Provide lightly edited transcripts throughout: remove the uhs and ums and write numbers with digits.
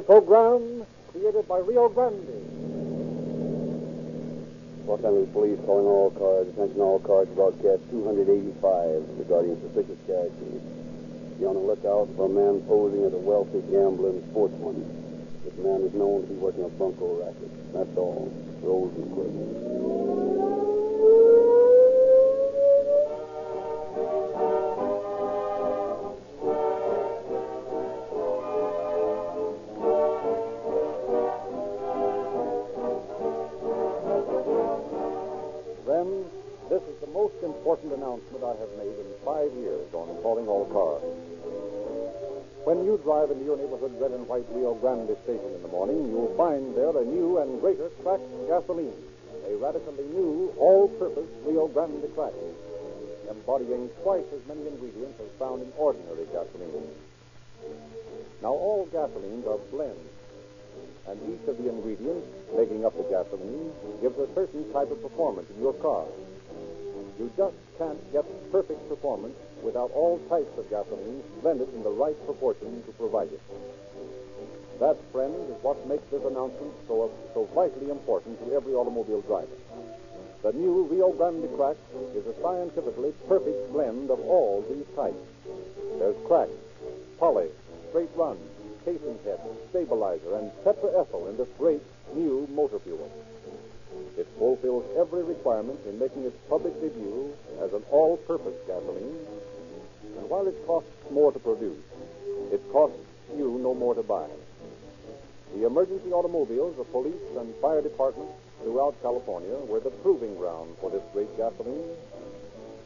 program created by Rio Grande. Los Angeles Police calling all cars. Attention all cars. Broadcast 285 regarding suspicious characters. Be on the lookout for a man posing as a wealthy gambler and sportsman. This man is known to be working a bunco racket. That's all. Rolls and quits. This is the most important announcement I have made in 5 years on calling all cars. When you drive into your neighborhood red and white Rio Grande station in the morning, you'll find there a new and greater cracked gasoline, a radically new, all-purpose Rio Grande crack, embodying twice as many ingredients as found in ordinary gasoline. Now, all gasolines are blends, and each of the ingredients making up the gasoline gives a certain type of performance in your car. You just can't get perfect performance without all types of gasoline blended in the right proportion to provide it. That, friend, is what makes this announcement so vitally important to every automobile driver. The new Rio Grande crack is a scientifically perfect blend of all these types. There's crack, poly, straight run, casing head, stabilizer, and tetraethyl in this great new motor fuel. It fulfills every requirement in making its public debut as an all-purpose gasoline. And while it costs more to produce, it costs you no more to buy. The emergency automobiles of police and fire departments throughout California were the proving ground for this great gasoline.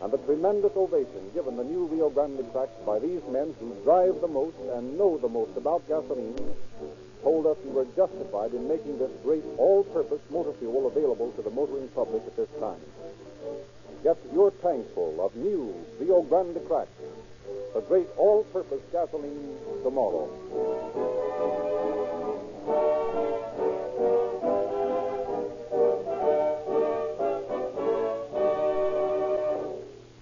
And the tremendous ovation given the new Rio Grande crack by these men who drive the most and know the most about gasoline told us we were justified in making this great all-purpose motor fuel available to the motoring public at this time. Get your tank full of new Rio Grande crack, the great all-purpose gasoline tomorrow.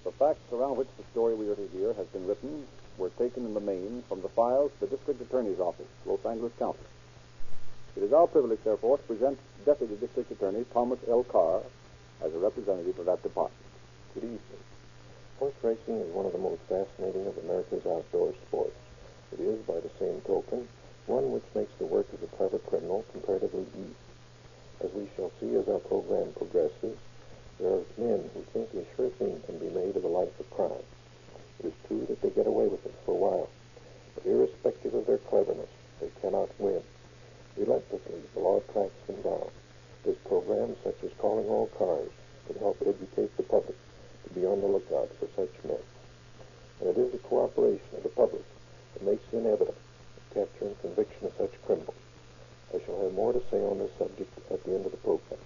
The facts around which the story we are to hear has been written were taken in the main from the files of the District Attorney's Office, Los Angeles County. It is our privilege, therefore, to present Deputy District Attorney Thomas L. Carr as a representative of that department. Good evening. Horse racing is one of the most fascinating of America's outdoor sports. It is, by the same token, one which makes the work of the private criminal comparatively easy. As we shall see as our program progresses, there are men who think a sure thing can be made of a life of crime. It is true that they get away with it for a while, but irrespective of their cleverness, they cannot win. Relentlessly, the law tracks them down. This program, such as Calling All Cars, can help educate the public to be on the lookout for such men. And it is the cooperation of the public that makes the inevitable the capture and conviction of such criminals. I shall have more to say on this subject at the end of the program.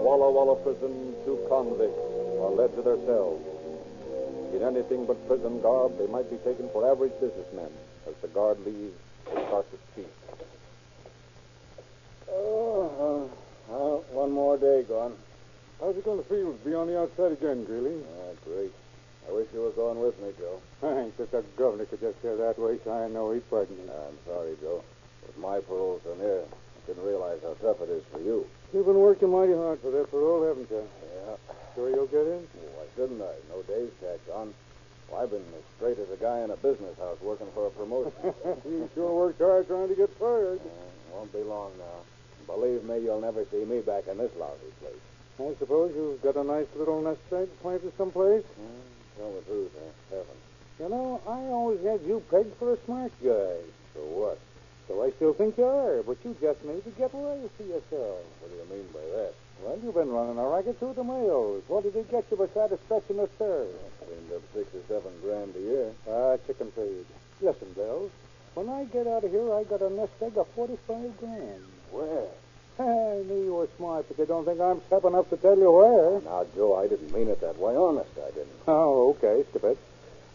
Walla Walla prison, 2 convicts are led to their cells. In anything but prison garb, they might be taken for average businessmen as the guard leaves and starts to speak. One more day gone. How's it going to feel to be on the outside again, Greeley? Great. I wish you were going with me, Joe. Thanks. If the governor could just hear that way, I know he'd pardon me. I'm sorry, Joe. With my parole so near, I didn't realize how tough it is for you. You've been working mighty hard for that parole, haven't you? Yeah. Sure you'll get in? Why shouldn't I? No days tacked on. Well, I've been as straight as a guy in a business house working for a promotion. You sure worked hard trying to get fired. Won't be long now. Believe me, you'll never see me back in this lousy place. I suppose you've got a nice little nest egg planted someplace? Tell the truth, heaven. You know, I always had you pegged for a smart guy. So what? So I still think you are, but you just need to get away for yourself. What do you mean by that? Well, you've been running a racket through the mails. What did he get you besides stretching the third? Cleaned up $6 or $7 grand a year. Chicken feed. Listen, Bells. When I get out of here, I got a nest egg of 45 grand. Where? I knew you were smart, but you don't think I'm step enough to tell you where. Now, Joe, I didn't mean it that way. Honest, I didn't. Oh, okay, skip it.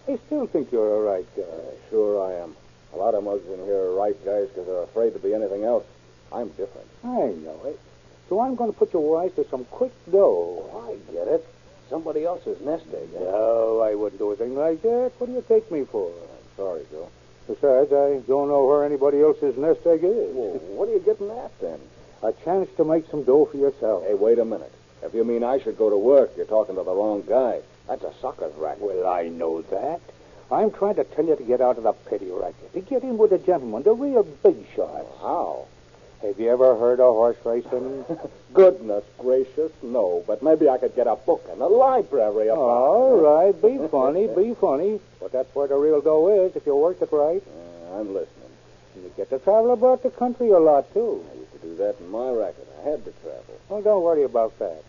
I still think you're a right guy. Sure I am. A lot of mugs in here are right guys because they're afraid to be anything else. I'm different. I know it. So I'm going to put you wise to some quick dough. Oh, I get it. Somebody else's nest egg. No, I wouldn't do a thing like that. What do you take me for? I'm sorry, Joe. Besides, I don't know where anybody else's nest egg is. Well, what are you getting at, then? A chance to make some dough for yourself. Hey, wait a minute. If you mean I should go to work, you're talking to the wrong guy. That's a sucker's racket. Well, I know that. I'm trying to tell you to get out of the petty racket, to get in with the gentleman, the real big shots. How? Have you ever heard of horse racing? Goodness gracious, no. But maybe I could get a book in the library about All right, be funny, be funny. But that's where the real dough is if you work it right. I'm listening. You get to travel about the country a lot, too. I used to do that in my racket. I had to travel. Well, don't worry about that.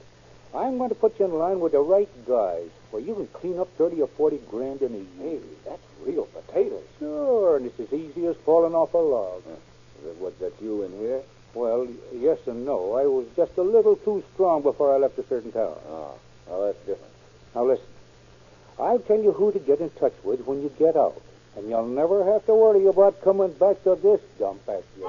I'm going to put you in line with the right guys where you can clean up 30 or 40 grand in a year. Hey, that's real potatoes. Sure, and it's as easy as falling off a log. Is it what got you in here? Well, yes and no. I was just a little too strong before I left a certain town. Oh, well, that's different. Now, listen. I'll tell you who to get in touch with when you get out. And you'll never have to worry about coming back to this dump factory.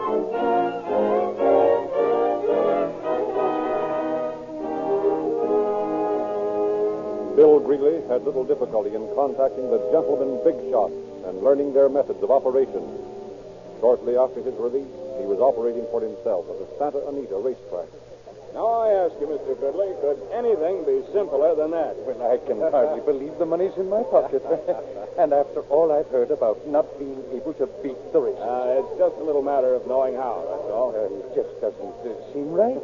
Bill Greeley had little difficulty in contacting the gentlemen big shots and learning their methods of operation. Shortly after his release, he was operating for himself at the Santa Anita racetrack. Now, I ask you, Mr. Goodley, could anything be simpler than that? Well, I can hardly believe the money's in my pocket. And after all I've heard about not being able to beat the races. It's just a little matter of knowing how, that's all. It just doesn't seem right.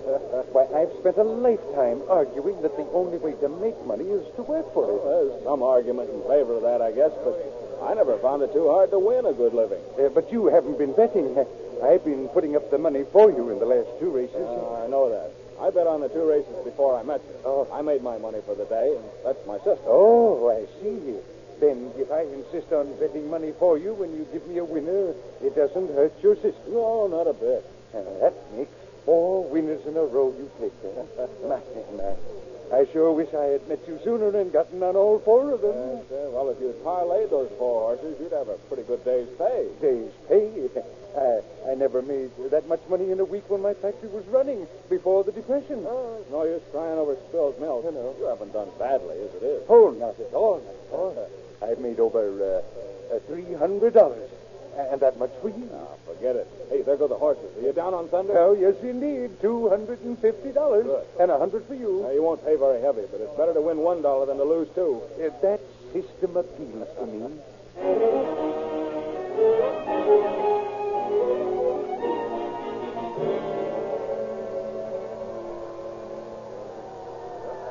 Why, I've spent a lifetime arguing that the only way to make money is to work for it. There's some argument in favor of that, I guess, but I never found it too hard to win a good living. But you haven't been betting. I've been putting up the money for you in the last two races. I know that. I bet on the two races before I met you. Oh. I made my money for the day, and that's my sister. Oh, I see. Then if I insist on betting money for you when you give me a winner, it doesn't hurt your sister. No, not a bit. That makes 4 winners in a row you take there. My. I sure wish I had met you sooner and gotten on all 4 of them. Well, if you'd parlayed those 4 horses, you'd have a pretty good day's pay. Day's pay? I never made that much money in a week when my factory was running before the Depression. Oh, no use crying over spilled milk. You know. You haven't done badly, as it is. Oh, not at all. Not at all. I've made over $300. And that much for you. Ah, forget it. Hey, there go the horses. Are you down on thunder? Oh, yes, indeed. $250. Good. And $100 for you. You won't pay very heavy, but it's better to win $1 than to lose 2. That system appeals to me.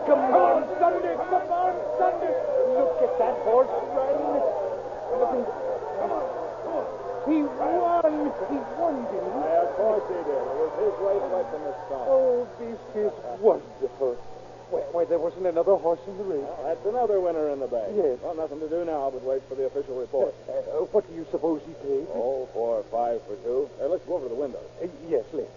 Come on, Sunday! Come on, Sunday! Look at that horse run! Come on. He won! He won, didn't he? Of course he did. It was his race right from the start. Oh, this is wonderful. Why, there wasn't another horse in the race. Well, that's another winner in the bag. Yes. Well, nothing to do now but wait for the official report. What do you suppose he paid? 4 or 5 for 2. Hey, let's go over to the window. Yes, let's.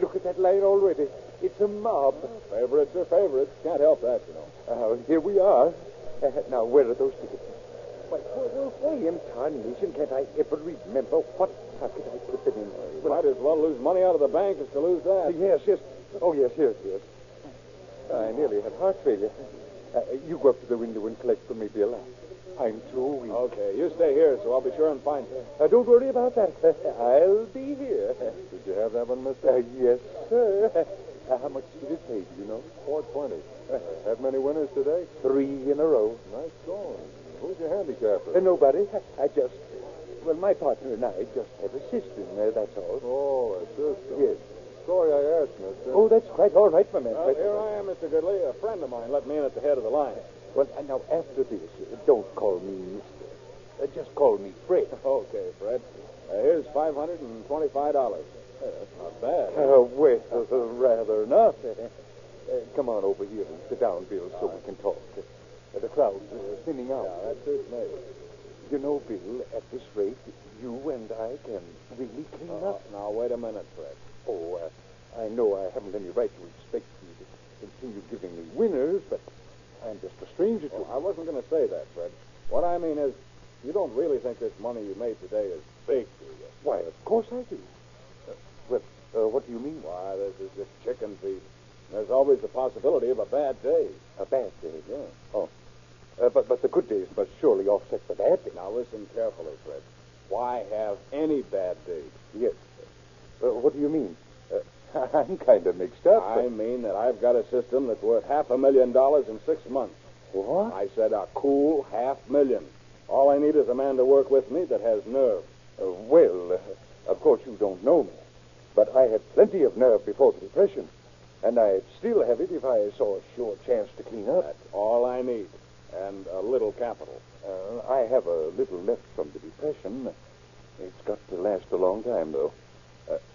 Look at that line already. It's a mob. Favorites are favorites. Can't help that, you know. Here we are. Now, where are those tickets? Why in tarnation can't I ever remember what pocket I put them in? You might as well lose money out of the bank as to lose that. Yes. Oh, yes, here it is. I nearly had heart failure. You go up to the window and collect the maybe a laugh. I'm too weak. Okay, you stay here, so I'll be sure and find you. Don't worry about that. I'll be here. Did you have that one, mister? Yes, sir. How much did it pay, do you know? $4.20. Have many winners today? 3 in a row. Nice going. Who's your handicapper? Nobody. Well, my partner and I just have a system, that's all. Oh, a sister. Yes. Sorry I asked, mister. Oh, that's quite all right, my man. Well, here I am, Mr. Goodley. A friend of mine let me in at the head of the line. Well, now, after this, don't call me mister. Just call me Fred. Okay, Fred. Here's $525. That's not bad. Well, rather not. Come on over here and sit down, Bill, so we can talk. The crowd's thinning out. Yeah, that suits me. You know, Bill, at this rate, you and I can really clean up. Now, wait a minute, Fred. Oh, I know I haven't any right to expect you to continue giving me winners, but I'm just a stranger to I wasn't going to say that, Fred. What I mean is, you don't really think this money you made today is big, do you? Why, of course I do. Well, What do you mean? Why, this is just chicken feed. There's always the possibility of a bad day. A bad day? Yeah. Oh. But the good days must surely offset the bad days. Now, listen carefully, Fred. Why have any bad days? Yes. What do you mean? I'm kind of mixed up. I mean that I've got a system that's worth $500,000 in 6 months. What? I said a cool $500,000. All I need is a man to work with me that has nerve. Of course you don't know me. But I had plenty of nerve before the Depression. And I'd still have it if I saw a sure chance to clean up. That's all I need. And a little capital. I have a little left from the Depression. It's got to last a long time, though.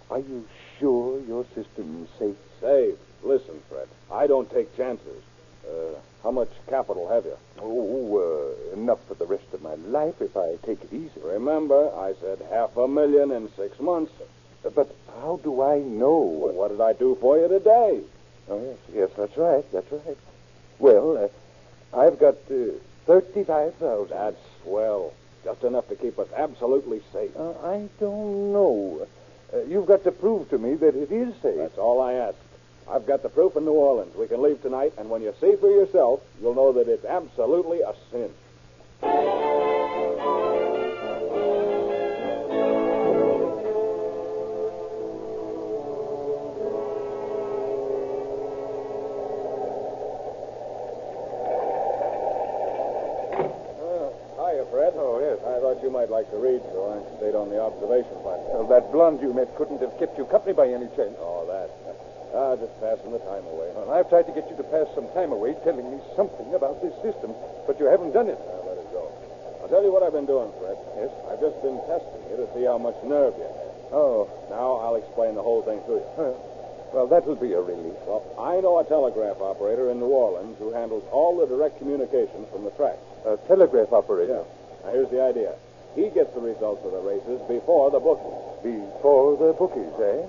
Are you sure your system's safe? Safe. Listen, Fred. I don't take chances. How much capital have you? Enough for the rest of my life if I take it easy. Remember, I said $500,000 in 6 months. But how do I know? Well, what did I do for you today? Oh, yes, that's right. Well, I've got 35,000. That's swell. Just enough to keep us absolutely safe. I don't know. You've got to prove to me that it is safe. That's all I ask. I've got the proof in New Orleans. We can leave tonight, and when you see for yourself, you'll know that it's absolutely a sin. Hiya, Fred. Oh, yes. I thought you might like to read, so I stayed on the observation platform. Well, that blonde you met couldn't have kept you company by any chance. Oh, that. Just passing the time away. Well, I've tried to get you to pass some time away telling me something about this system, but you haven't done it. Let it go. I'll tell you what I've been doing, Fred. Yes? I've just been testing you to see how much nerve you have. Oh. Now I'll explain the whole thing to you. Well, that'll be a relief. Well, I know a telegraph operator in New Orleans who handles all the direct communications from the tracks. A telegraph operator? Now, here's the idea. He gets the results of the races before the bookies. Before the bookies, eh?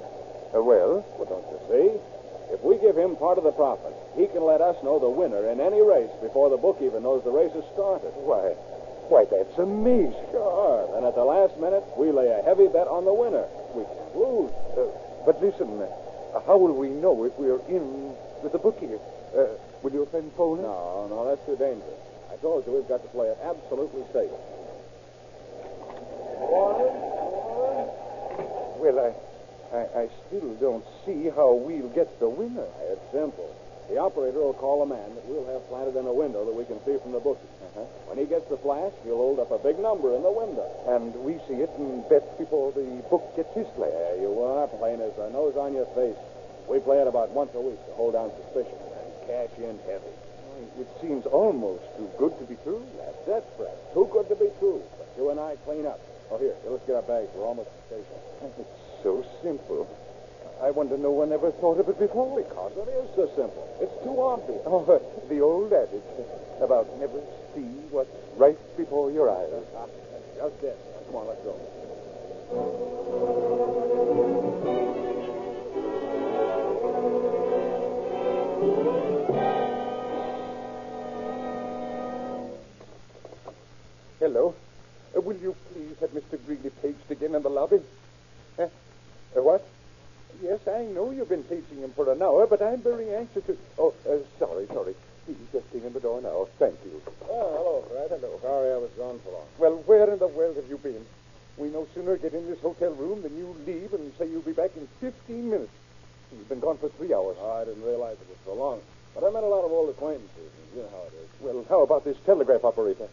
Well, don't you see? If we give him part of the profit, he can let us know the winner in any race before the book even knows the race has started. Why, that's amazing. Sure. Then at the last minute, we lay a heavy bet on the winner. We can't lose. But listen, how will we know if we're in with the bookie? Will your friend phone us? No, that's too dangerous. I told you we've got to play it absolutely safe. Well, I still don't see how we'll get the winner. It's simple. The operator will call a man that we'll have planted in a window that we can see from the bookie. When he gets the flash, he'll hold up a big number in the window. And we see it and bet before the book gets his flash. Yeah, you are plain as a nose on your face. We play it about once a week to hold down suspicion and cash in heavy. It seems almost too good to be true. That's it, Fred. Too good to be true. But you and I clean up. Oh, here, let's get our bags. We're almost at the station. It's so simple. I wonder no one ever thought of it before. Because it is so simple. It's too obvious. Oh, the old adage about never see what's right before your eyes. That's just it. Come on, let's go. Hello. Will you please have Mr. Greeley paged again in the lobby? What? Yes, I know you've been paging him for an hour, but I'm very anxious to... Oh, sorry. He's just in the door now. Thank you. Oh, hello, Fred. Hello. Sorry I was gone so long. Well, where in the world have you been? We no sooner get in this hotel room than you leave and say you'll be back in 15 minutes. You've been gone for 3 hours. Oh, I didn't realize it was so long. But I met a lot of old acquaintances, and you know how it is. Well, how about this telegraph operator?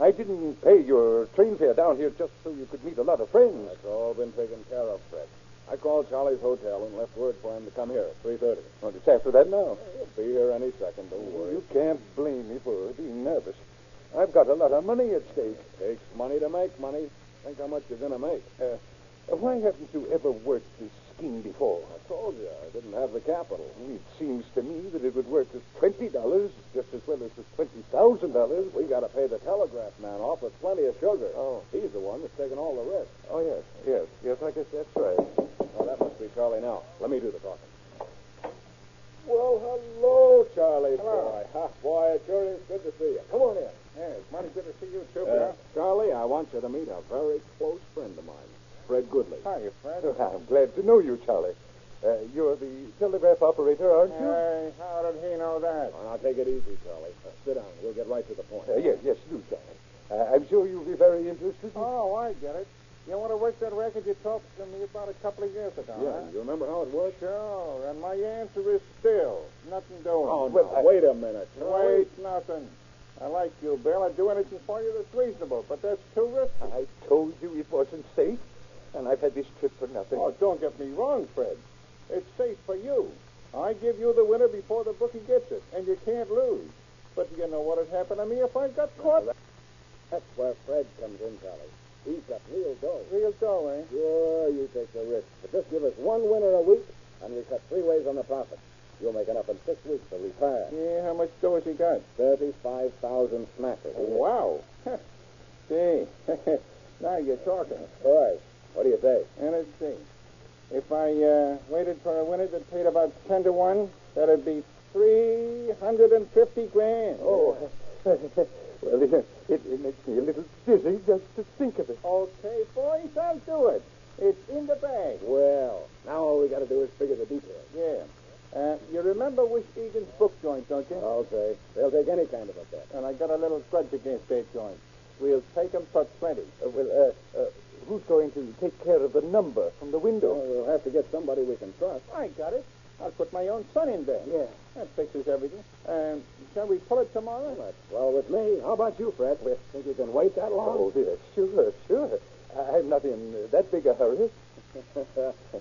I didn't pay your train fare down here just so you could meet a lot of friends. That's all been taken care of, Fred. I called Charlie's hotel and left word for him to come here at 3:30. Well, it's after that now. He'll be here any second, don't worry. You can't blame me for being nervous. I've got a lot of money at stake. Takes money to make money. Think how much you're going to make. Why haven't you ever worked this scheme before? I told you, I didn't have the capital. It seems to me that it would work as $20 just as well as the $20,000. We got to pay the telegraph man off with plenty of sugar. Oh. He's the one that's taking all the risk. Oh, yes, I guess that's right. Oh, that must be Charlie now. Let me do the talking. Well, hello, Charlie. Hello. Boy, it sure is good to see you. Come on in. Yeah, it's mighty good to see you, too, Bill. Charlie, I want you to meet a very close friend of mine, Fred Goodley. Hiya, Fred. I'm glad to know you, Charlie. You're the telegraph operator, aren't you? Hey, how did he know that? Oh, now, take it easy, Charlie. Sit down. We'll get right to the point. Yes, do, Charlie. I'm sure you'll be very interested. Oh, I get it. You want to work that record you talked to me about a couple of years ago, Yeah, huh? you remember how it worked? Sure, and my answer is still nothing doing. Oh, no, wait a minute, Charlie. Wait, nothing. I like you, Bill. I'd do anything for you that's reasonable, but that's too risky. I told you it wasn't safe, and I've had this trip for nothing. Oh, don't get me wrong, Fred. It's safe for you. I give you the winner before the bookie gets it, and you can't lose. But you know what would happen to me if I got caught? That's where Fred comes in, Charlie. He's got real dough. Real dough, eh? Sure, you take the risk. But just give us one winner a week, and we cut 3 ways on the profit. You'll make enough in 6 weeks to retire. Yeah, how much dough has he got? 35,000 smackers. Wow. See, now you're talking. All right. What do you say? And let's see. If I waited for a winner that paid about 10 to 1, that'd be 350 grand. Oh, well, it makes me a little dizzy just to think of it. Okay, boys, I'll do it. It's in the bag. Well, now all we got to do is figure the details. Yeah. You remember Wish Egan's book joint, don't you? Okay. They'll take any kind of a bet. And I got a little grudge against that joint. We'll take 'em for 20. Who's going to take care of the number from the window? Well, we'll have to get somebody we can trust. I got it. I'll put my own son in there. Yeah. That fixes everything. Shall we pull it tomorrow? Well, with me. How about you, Fred? Think you can wait that long? Oh, dear. Sure. I'm not in that big a hurry.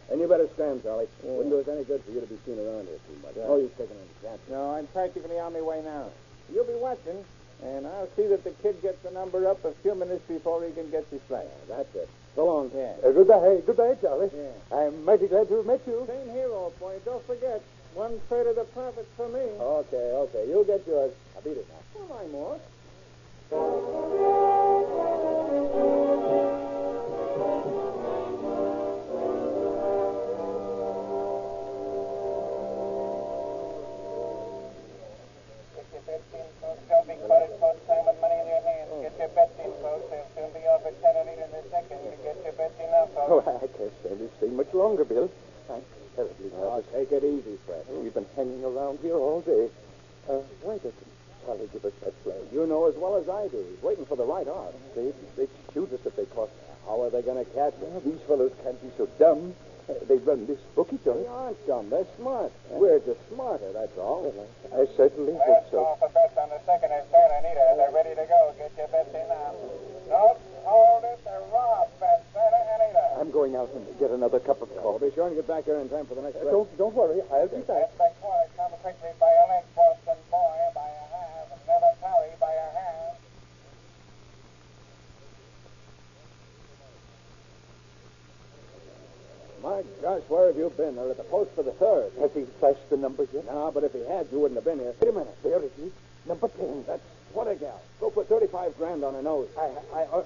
And you better stand, Charlie. Wouldn't do us any good for you to be seen around here too much. Yeah. No use taking any chances. No, I'm practically on my way now. You'll be watching, and I'll see that the kid gets the number up a few minutes before he can get his flight. That's it. So long. Yeah. Goodbye, Charlie. Yeah. I'm mighty glad to have met you. Same here, old boy. Don't forget, 1/3 of the profits for me. Okay. You'll get yours. I'll beat it now. Come on, Mort. Don't be caught at post time with money in your hands. Get your bets in, folks. They'll soon be off at 10 and 8 in a second. You get your bets in now, folks. Oh, I can't stand this thing much longer, Bill. I'm terribly nervous. Take it easy, Fred. We've been hanging around here all day. Why doesn't Charlie give us that flag? You know as well as I do. He's waiting for the right hour. They'd shoot us if they caught us. How are they going to catch us? These fellows can't be so dumb. They run this bookie They joint. aren't dumb. They're smart. We're just smarter, that's all. I certainly hope Last so. call for bets on the second and third, Anita. They're ready to go. Get your bets in now. Don't hold it. They're raw bets, Santa Anita. I'm going out and get another cup of I'll coffee. be sure and get back here in time for the next race. Don't worry. I'll be back. Bets by quarter. Come quickly by a leg, Boston boy. By a half. Never tarry by a half. My gosh, where have you been? They're at the post for the third. Has he flashed the numbers yet? No, but if he had, you wouldn't have been here. Wait a minute. There it is. Number 10. That's what a gal. Go put 35 grand on her nose. I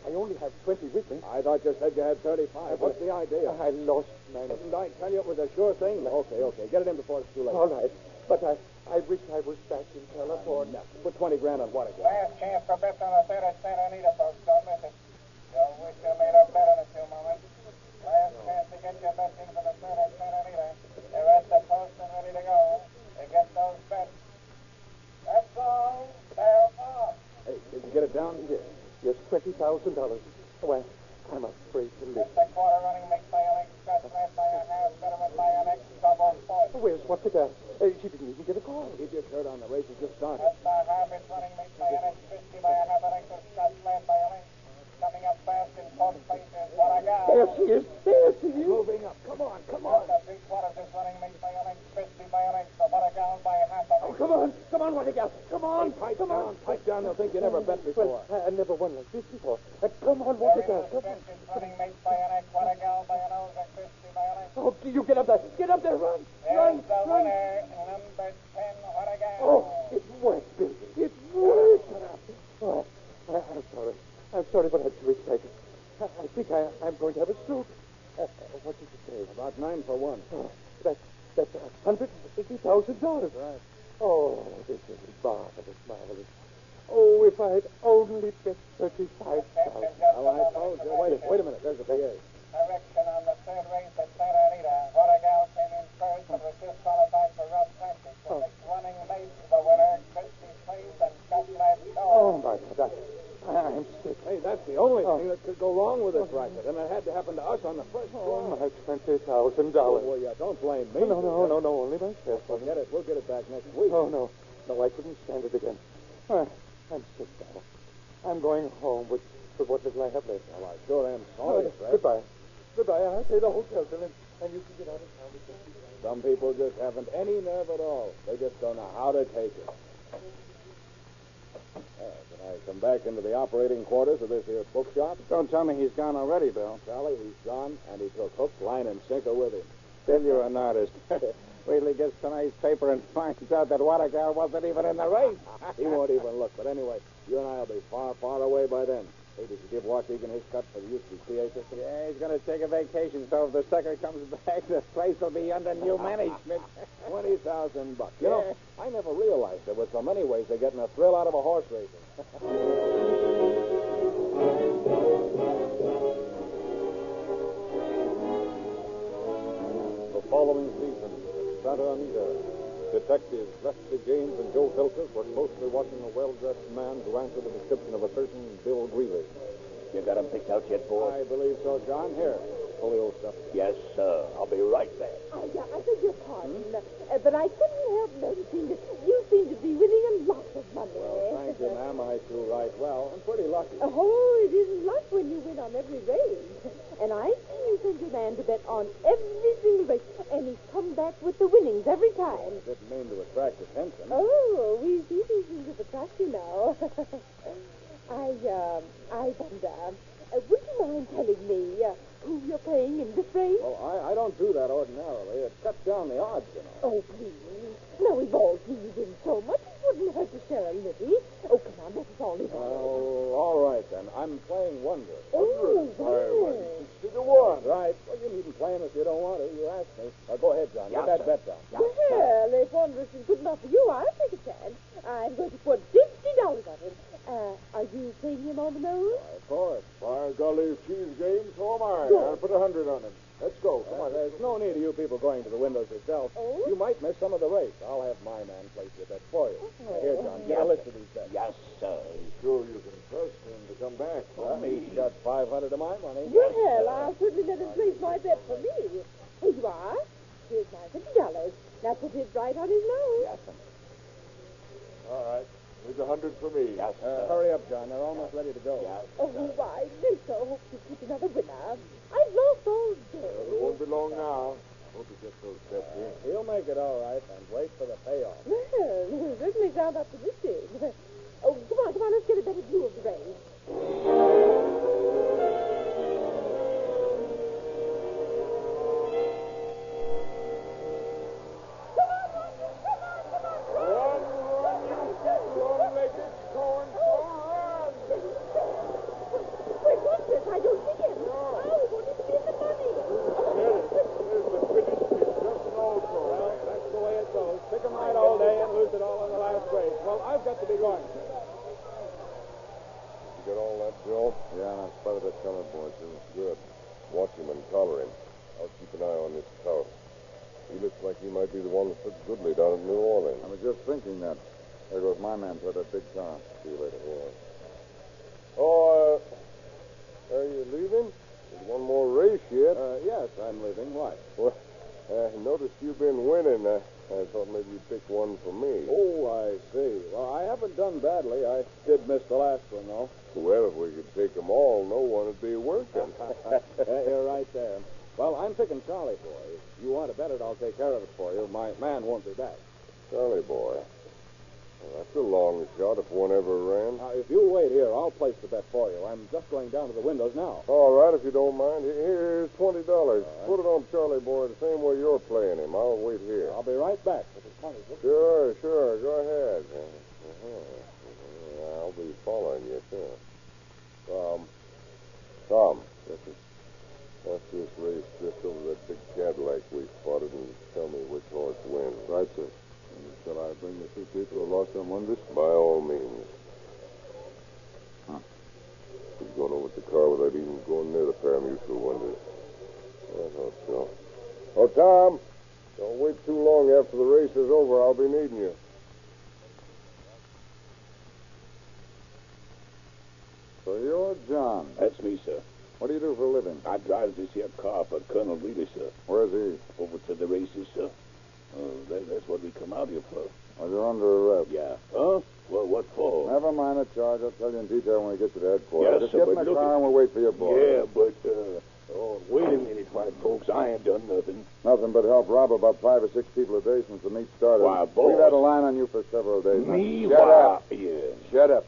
only have 20 with me. I thought you said you had 35. What's the idea? I lost mine. Didn't I tell you it was a sure thing? Okay. Get it in before it's too late. All right. But I wish I was back in California. Put 20 grand on what again? Last chance for bets on the third at Santa Anita, folks. Don't miss it. You'll wish you made up bet in a few moments. Last chance to get your bets in for the third at Santa Anita. They're at the post and ready to go. To get those bets. That's all. They're off. Hey, did you get it down? Yes, $20,000. Well, I'm afraid to live. It's the quarter running mixed by an X, scratch led by a half, betterment by an X, double point. Where's what the gal? She didn't even get a call. Keep your shirt on. The race has just started. That's the half, it's running mixed by an X, 50 by a half, an X, scratch led by a length. Coming up fast in fourth place is what I got. There she is. Moving up. Come on. The three quarters is running mixed by an X, 50 by an X, so what I got by a half an X. Come on, what a gal. Come on. Pipe down. They'll think you never bet before. Well, I never won like this before. Come on, what a gal. Come on. Is running mixed by an X, what I got by a nose, and 50 by an X. Oh, you get up there. Get up there. Run. There's the winner, number 10, what I got. Oh, it worked, Bill. It worked. Oh, I'm sorry. I'm sorry, but I'm too excited. I think I'm going to have a stroke. What did you say? About 9 for 1. Oh, that's $150,000. Right. Oh, this is marvelous. Oh, if I had only bet 35,000. Well, I told you. Wait a minute. There's a PA. Correction on the third race at Santa Anita. Watergal came in first, but was disqualified for rough practice. The next running mate to the winner, Christy Place and Cutlass Shaw. Oh, my God. I'm sick. Hey, that's the only thing that could go wrong with this racket, and it had to happen to us on the first Oh, try. my $20,000. Well, yeah, don't blame me. No, only myself. Forget it. We'll get it back next week. Oh, no, I couldn't stand it again. I'm sick now. I'm going home with what little I have left. Well, I sure am sorry, Fred. Goodbye. I'll pay the hotel bill, and you can get out of town with $50,000. Some people just haven't any nerve at all. They just don't know how to take it. Can I come back into the operating quarters of this here bookshop? Don't tell me he's gone already, Bill. Charlie, he's gone, and he took hook, line, and sinker with him. Bill, you're an artist. Wait till he gets tonight's paper and finds out that Watergal wasn't even in the race. He won't even look. But anyway, you and I will be far, far away by then. Hey, did you give Waukegan his cut for the use of the CA system? Yeah, he's going to take a vacation, so if the sucker comes back, the place will be under new management. $20,000. You know, I never realized there were so many ways of getting a thrill out of a horse racing. The following season, at Santa Anita, detectives Leslie James and Joe Filkers were closely watching a well-dressed man who answered the description of a certain Bill Greeley. You got him picked out yet, boy? I believe so, John. Here, pull the old stuff. Yes, sir. I'll be right back. I beg your pardon, but I couldn't help noticing that you seem to be winning a lot of money. Well, thank you, ma'am. I do right well. I'm pretty lucky. Oh, it isn't luck when you win on every race. And I see you send your man to bet on every single race, and he's come back with the winnings every time. I didn't mean to attract attention. Oh, we see these things of attract you now. I wonder, would you mind telling me who you're playing in this race? Well, I don't do that ordinarily. It cuts down the odds, you know. Oh, please. Now, we've all seen you win so much, it wouldn't hurt to share a little. Oh, come on, let us all in. Well, all right, then. I'm playing Wonder. Oh, well. 60 to 1. Right. Well, you needn't play him if you don't want to. You asked me. Go ahead, John. Get that bet down. Well, if Wondrous is good enough for you, I'll take a chance. I'm going to put $50 on him. Are you playing him on the nose? Of course. By golly, if she's game, so am I. Good. I'll put 100 on him. Let's go. Come on. There's no need of you people going to the windows yourself. Oh? You might miss some of the race. I'll have my man place your bet for you. Now, here, John, get a list of these bets. Yes, sir. Sure you can trust him to come back. Well, he's got 500 of my money. Well, I'll certainly let him place my bet for me. Here you are. Here's my $50. Now put it right on his nose. Yes, sir. All right. Here's 100 for me. Yes, sir. Hurry up, John. They're almost ready to go. Yes. Oh, I do so hope to keep another winner. I've lost all day. It won't be long now. Hope he gets those bets in. He'll make it all right, and wait for the payoff. Well, certainly sound optimistic. Oh, come on, let's get a better view of the race. Where's Wondrous? I don't see him. Oh, he won't even get the money. Well, that's the way it goes. Pick 'em right all day and lose it all in the last race. Well, I've got to be going. You get all that, Bill? Yeah, and I spotted that colored boy, too. Good. Watch him and collar him. I'll keep an eye on this tout. He looks like he might be the one that took Goodley down in New Orleans. I was just thinking that. There goes my man for that big car. See you later. Yeah. Oh, are you leaving? There's one more race yet. Yes, I'm leaving. What? Well, I noticed you've been winning. I thought maybe you'd pick one for me. Oh, I see. Well, I haven't done badly. I did miss the last one, though. Well, if we could take them all, no one would be working. You're right there. Well, I'm picking Charlie for you. If you want to bet it, I'll take care of it for you. My man won't be back. Charlie boy. Well, that's a long shot if one ever ran. Now, if you'll wait here, I'll place the bet for you. I'm just going down to the windows now. All right, if you don't mind. Here's $20. Put it on Charlie boy the same way you're playing him. I'll wait here. I'll be right back with his money. Sure. Go ahead. I'll be following you, too. Tom. Yes, sir. That's this race just over that big Cadillac we spotted and tell me which horse wins. Right, sir. Shall I bring the two people who lost on Wondrous? By all means. Huh. He's going over to the car without even going near the parimutuel Wondrous. I thought so. Oh, Tom, don't wait too long after the race is over. I'll be needing you. So you're John. That's me, sir. What do you do for a living? I drive this here car for Colonel Greeley, sir. Where's he? Over to the races, sir. That's what we come out here for. Well, you're under arrest. Yeah. Huh? Well, what for? Never mind the charge. I'll tell you in detail when we get you to headquarters. Yes, Just sir, get in but the look car at- and we'll wait for your boy. Yeah, but, wait a minute, white folks. I ain't done nothing. Nothing but help rob about 5 or 6 people a day since the meet started. Why, boss. We've had a line on you for several days. now. Me? Shut Why, up. Yeah. Shut up.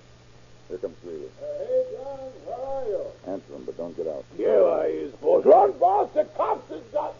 Here comes Greeley. Hey, John, where are you? Answer him, but don't get out. Here I is, boss. Run, boss. The cops has got...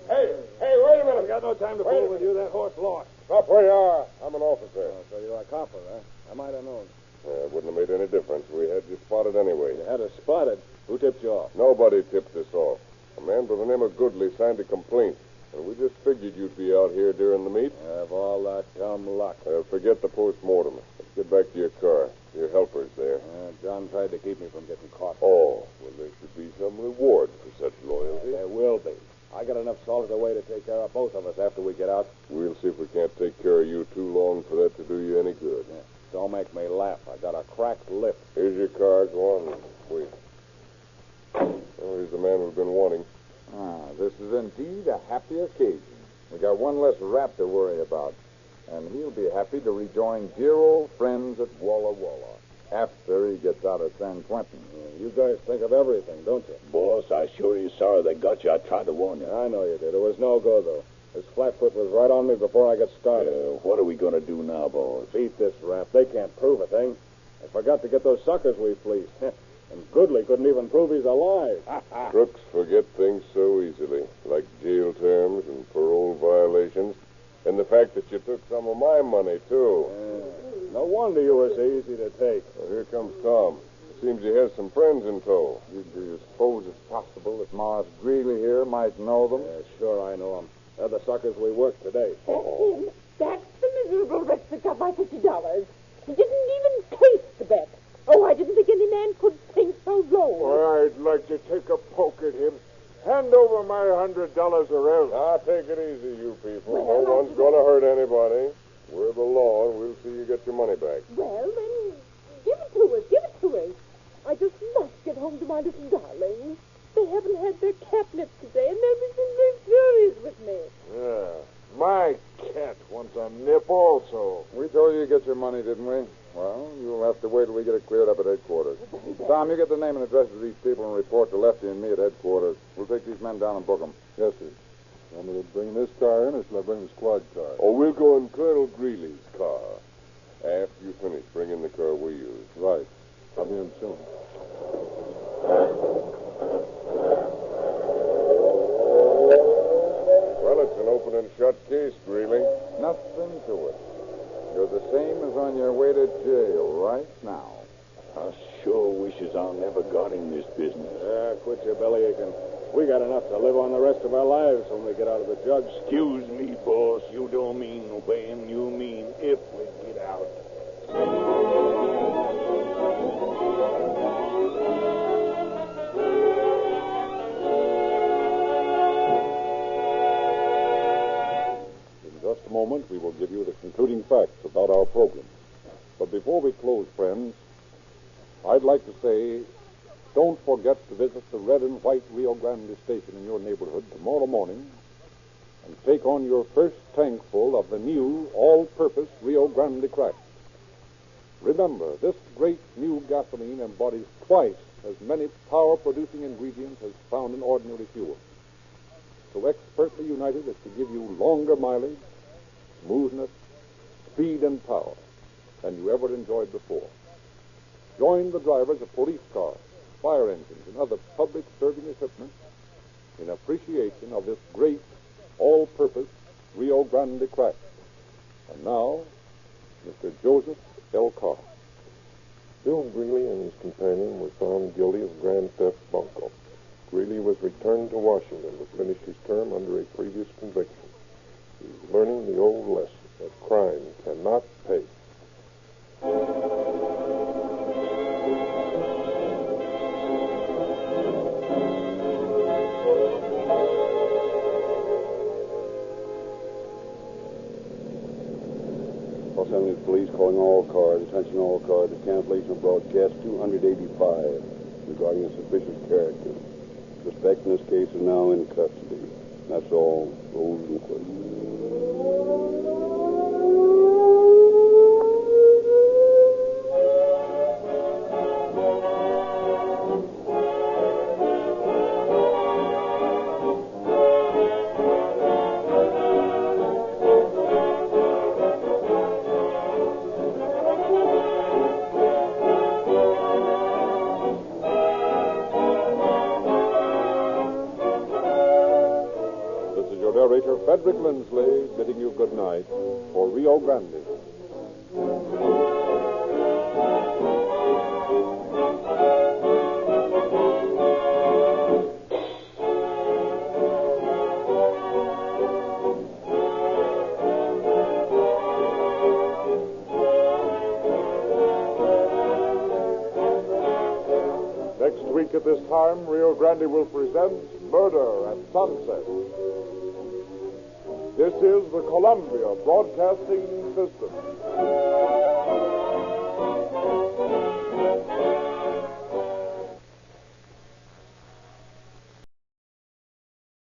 Hey, wait a minute. We got no time to fool with you. That horse lost. Stop where you are. I'm an officer. Oh, so you're a copper, huh? I might have known. It wouldn't have made any difference. We had you spotted anyway. You had us spotted. Who tipped you off? Nobody tipped us off. A man by the name of Goodley signed a complaint, and we just figured you'd be out here during the meet. Have all that dumb luck. Forget the post-mortem. Let's get back to your car. Your helper's there. John tried to keep me from getting caught. Oh, well, there should be some reward for such loyalty. There will be. I got enough salt away to take care of both of us after we get out. We'll see if we can't take care of you too long for that to do you any good. Yeah. Don't make me laugh. I got a cracked lip. Here's your car. Go on. Wait. Oh, here's the man we've been wanting. This is indeed a happy occasion. We got one less rat to worry about. And he'll be happy to rejoin dear old friends at Walla Walla after he gets out of San Quentin. You guys think of everything, don't you? Boss, I sure is sorry they got you. I tried to warn you. I know you did. It was no go, though. This flatfoot was right on me before I got started. What are we going to do now, boss? Beat this rap. They can't prove a thing. I forgot to get those suckers we fleeced. And Goodley couldn't even prove he's alive. Crooks forget things so easily, like jail terms and parole violations. And the fact that you took some of my money, too. No wonder you were so easy to take. Well, here comes Tom. Seems he has some friends in tow. Do you suppose it's possible that Morris Greeley here might know them? Sure, I know them. They're the suckers we worked today. That's him. That's the miserable wretch that got my $50. He didn't even taste the bet. Oh, I didn't think any man could sink so low. Well, I'd like to take a poke at him. Hand over my $100 or else. Now, take it easy, you people. Well, No one's going to hurt anybody. We're the law, and we'll see you get your money back. Well, then, give it to us. Give it to us. I just must get home to my little darlings. They haven't had their catnip today, and they'll be simply furious with me. Yeah. My cat wants a nip also. We told you to get your money, didn't we? Well, you'll have to wait till we get it cleared up at headquarters. Tom, you get the name and address of these people and report to Lefty and me at headquarters. We'll take these men down and book them. Yes, sir. Want me to bring this car in, or shall I bring the squad car? Oh, we'll go in Colonel Greeley's car. After you finish, bring in the car we use. Right. I'll be in soon. Well, it's an open and shut case, Greeley. Nothing to it. You're the same as on your way to jail right now. I sure wishes I never got in this business. Quit your belly aching. We got enough to live on the rest of our lives when we get out of the jug. Excuse me, boss. You don't mean obeying. You mean if we get out. In just a moment, we will give you the concluding facts about our program. But before we close, friends, I'd like to say, don't forget to visit the red and white Rio Grande station in your neighborhood tomorrow morning and take on your first tankful of the new all-purpose Rio Grande crack. Remember, this great new gasoline embodies twice as many power-producing ingredients as found in ordinary fuel. So expertly united as to give you longer mileage, smoothness, speed, and power than you ever enjoyed before. Join the drivers of police cars, fire engines, and other public serving equipment in appreciation of this great all-purpose Rio Grande crack. And now, Mr. Joseph L. Carr. Bill Greeley and his companion were found guilty of grand theft bunco. Greeley was returned to Washington to finish his term under a previous conviction. He's learning the old lesson that crime cannot pay. Los Angeles Police calling all cars. Attention all cars. Cancellation of broadcast 285 regarding a suspicious character. Suspect in this case is now in custody. That's all. Rules and questions. Narrator Frederick Lindsley bidding you good night for Rio Grande. Next week at this time, Rio Grande will present Murder at Sunset. This is the Columbia Broadcasting System.